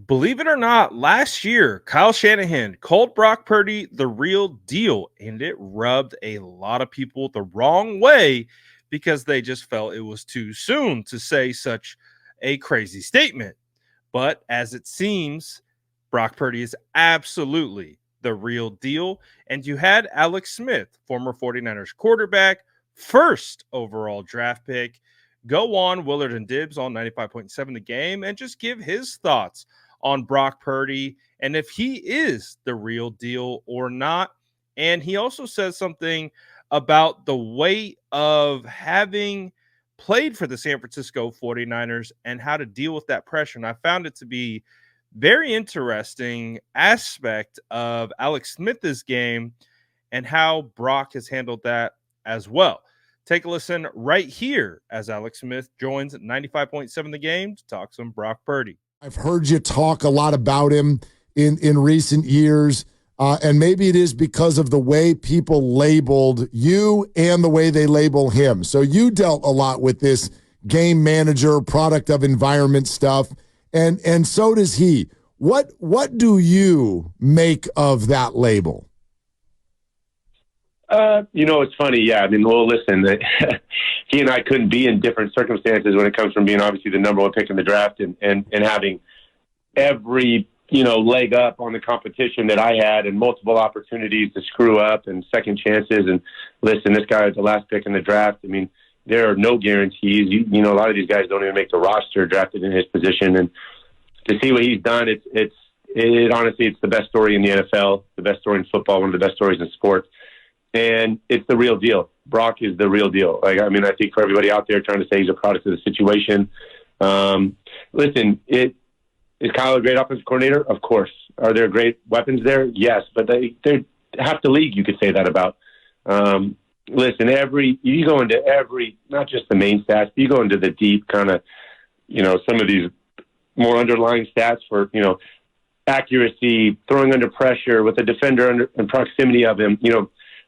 Believe it or not, last year, Kyle Shanahan called Brock Purdy the real deal, and it rubbed a lot of people the wrong way because they just felt it was too soon to say such a crazy statement. But as it seems, Brock Purdy is absolutely the real deal. And you had Alex Smith, former 49ers quarterback, first overall draft pick, go on Willard and Dibs on 95.7 The Game and just give his thoughts on Brock Purdy and if he is the real deal or not. And he also says something about the weight of having played for the San Francisco 49ers and how to deal with that pressure. And I found it to be very interesting aspect of Alex Smith's game and how Brock has handled that as well. Take a listen right here as Alex Smith joins 95.7 The Game to talk some Brock Purdy. I've heard you talk a lot about him in recent years, and maybe it is because of the way people labeled you and the way they label him. So you dealt a lot with this game manager, product of environment stuff, and so does he. What do you make of that label? It's funny. Yeah. I mean, well, listen, he and I couldn't be in different circumstances when it comes from being obviously the number one pick in the draft and having every, leg up on the competition that I had and multiple opportunities to screw up and second chances. And listen, this guy was the last pick in the draft. I mean, there are no guarantees. A lot of these guys don't even make the roster drafted in his position. And to see what he's done, it honestly, it's the best story in the NFL, the best story in football, one of the best stories in sports. And it's the real deal. Brock is the real deal. I think for everybody out there trying to say he's a product of the situation, listen, is Kyle a great offensive coordinator? Of course. Are there great weapons there? Yes, but they're half the league you could say that about. Listen, you go into every, not just the main stats, you go into the deep kind of, some of these more underlying stats for, accuracy, throwing under pressure with a defender in proximity of him,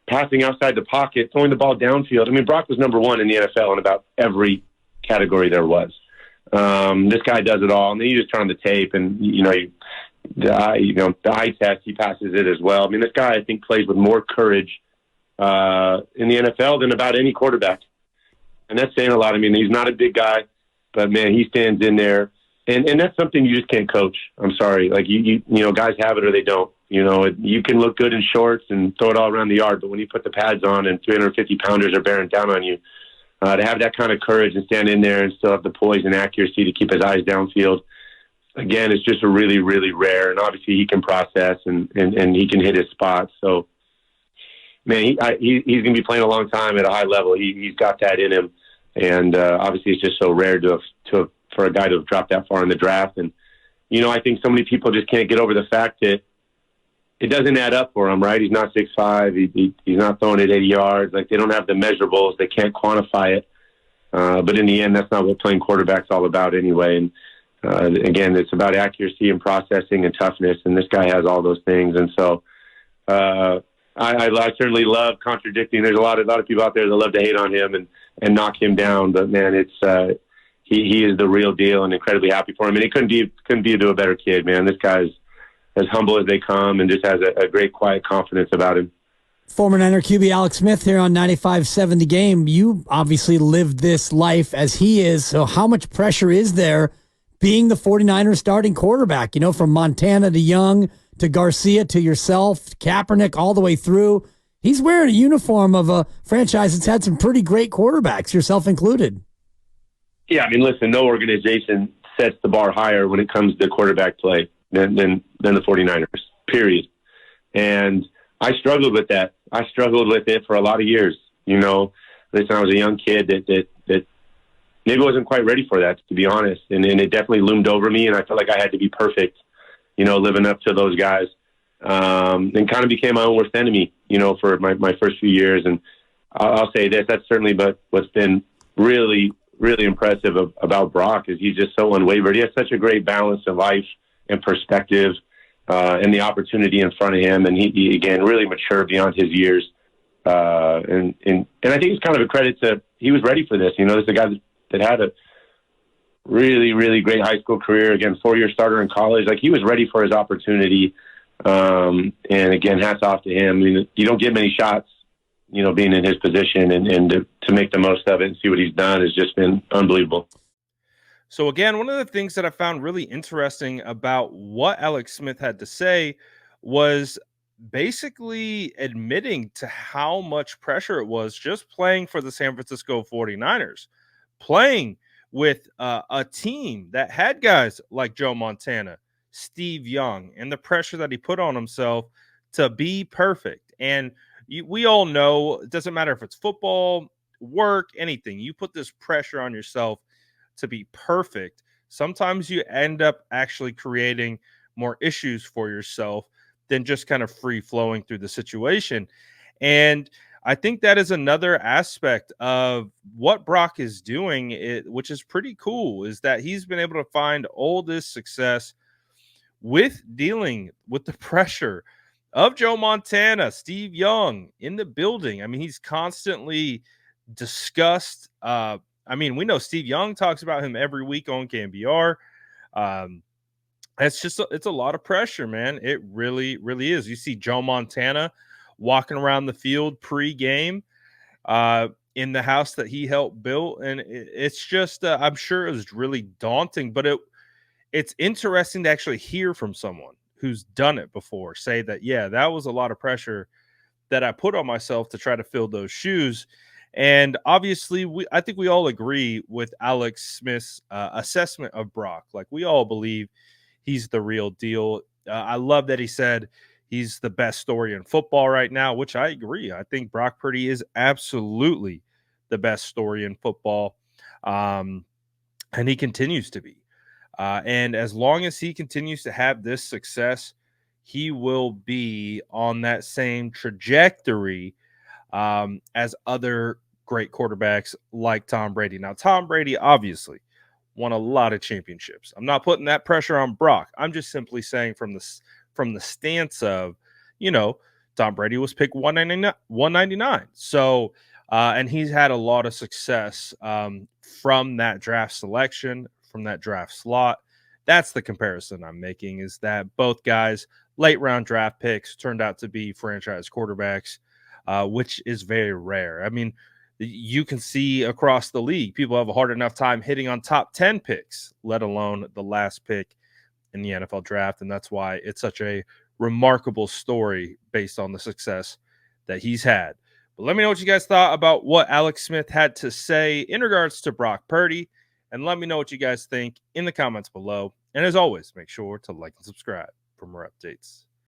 passing outside the pocket, throwing the ball downfield. I mean, Brock was number one in the NFL in about every category there was. This guy does it all. And then you just turn on the tape and, the eye test, he passes it as well. I mean, this guy, I think, plays with more courage in the NFL than about any quarterback. And that's saying a lot. I mean, he's not a big guy, but, man, he stands in there. And that's something you just can't coach. I'm sorry. Like, guys have it or they don't. You can look good in shorts and throw it all around the yard, but when you put the pads on and 350-pounders are bearing down on you, to have that kind of courage and stand in there and still have the poise and accuracy to keep his eyes downfield, again, it's just a really, really rare. And obviously he can process and he can hit his spots. So, man, he's going to be playing a long time at a high level. He's got that in him. And obviously it's just so rare for a guy to have dropped that far in the draft. And, I think so many people just can't get over the fact that it doesn't add up for him, right? He's not 6'5". He's not throwing it 80 yards. Like, they don't have the measurables. They can't quantify it. But in the end, that's not what playing quarterback's all about anyway. And again, it's about accuracy and processing and toughness. And this guy has all those things. And so I certainly love contradicting. There's a lot of people out there that love to hate on him and knock him down. But man, it's he is the real deal and incredibly happy for him. And he couldn't be to a better kid, man. This guy's as humble as they come and just has a great, quiet confidence about him. Former Niner QB Alex Smith here on 95.7 The Game. You obviously lived this life as he is, so how much pressure is there being the 49ers starting quarterback? From Montana to Young to Garcia to yourself, Kaepernick, all the way through. He's wearing a uniform of a franchise that's had some pretty great quarterbacks, yourself included. Yeah, I mean, listen, no organization sets the bar higher when it comes to quarterback play than the 49ers, period. And I struggled with that. I struggled with it for a lot of years. Listen, I was a young kid that maybe wasn't quite ready for that, to be honest. And it definitely loomed over me, and I felt like I had to be perfect, living up to those guys. And kind of became my own worst enemy, for my first few years. And I'll say this, that's certainly what's been really, really impressive about Brock is he's just so unwavered. He has such a great balance of life and perspective and the opportunity in front of him. And he again, really mature beyond his years. And I think it's kind of a credit to, he was ready for this. This is a guy that had a really, really great high school career. Again, 4-year starter in college. Like, he was ready for his opportunity. And again, hats off to him. I mean, you don't get many shots, being in his position, and to make the most of it and see what he's done has just been unbelievable. So again, one of the things that I found really interesting about what Alex Smith had to say was basically admitting to how much pressure it was just playing for the San Francisco 49ers, playing with a team that had guys like Joe Montana, Steve Young, and the pressure that he put on himself to be perfect. And we all know it doesn't matter if it's football, work, anything, you put this pressure on yourself to be perfect. Sometimes you end up actually creating more issues for yourself than just kind of free flowing through the situation. And I think that is another aspect of what Brock is doing, which is pretty cool, is that he's been able to find all this success with dealing with the pressure of Joe Montana, Steve Young in the building. I mean, he's constantly discussed. We know Steve Young talks about him every week on KNBR. It's a lot of pressure, man. It really, really is. You see Joe Montana walking around the field pre-game in the house that he helped build, and it's just I'm sure it was really daunting, but it's interesting to actually hear from someone who's done it before say that, yeah, that was a lot of pressure that I put on myself to try to fill those shoes. And obviously, I think we all agree with Alex Smith's assessment of Brock. Like, we all believe he's the real deal. I love that he said he's the best story in football right now, which I agree. I think Brock Purdy is absolutely the best story in football, and he continues to be. And as long as he continues to have this success, he will be on that same trajectory as other great quarterbacks like Tom Brady. Now, Tom Brady obviously won a lot of championships. I'm not putting that pressure on Brock. I'm just simply saying from the stance of, Tom Brady was picked 199. So, and he's had a lot of success from that draft selection, from that draft slot. That's the comparison I'm making, is that both guys, late round draft picks, turned out to be franchise quarterbacks, which is very rare. I mean, you can see across the league, people have a hard enough time hitting on top 10 picks, let alone the last pick in the NFL draft. And that's why it's such a remarkable story based on the success that he's had. But let me know what you guys thought about what Alex Smith had to say in regards to Brock Purdy. And let me know what you guys think in the comments below. And as always, make sure to like and subscribe for more updates.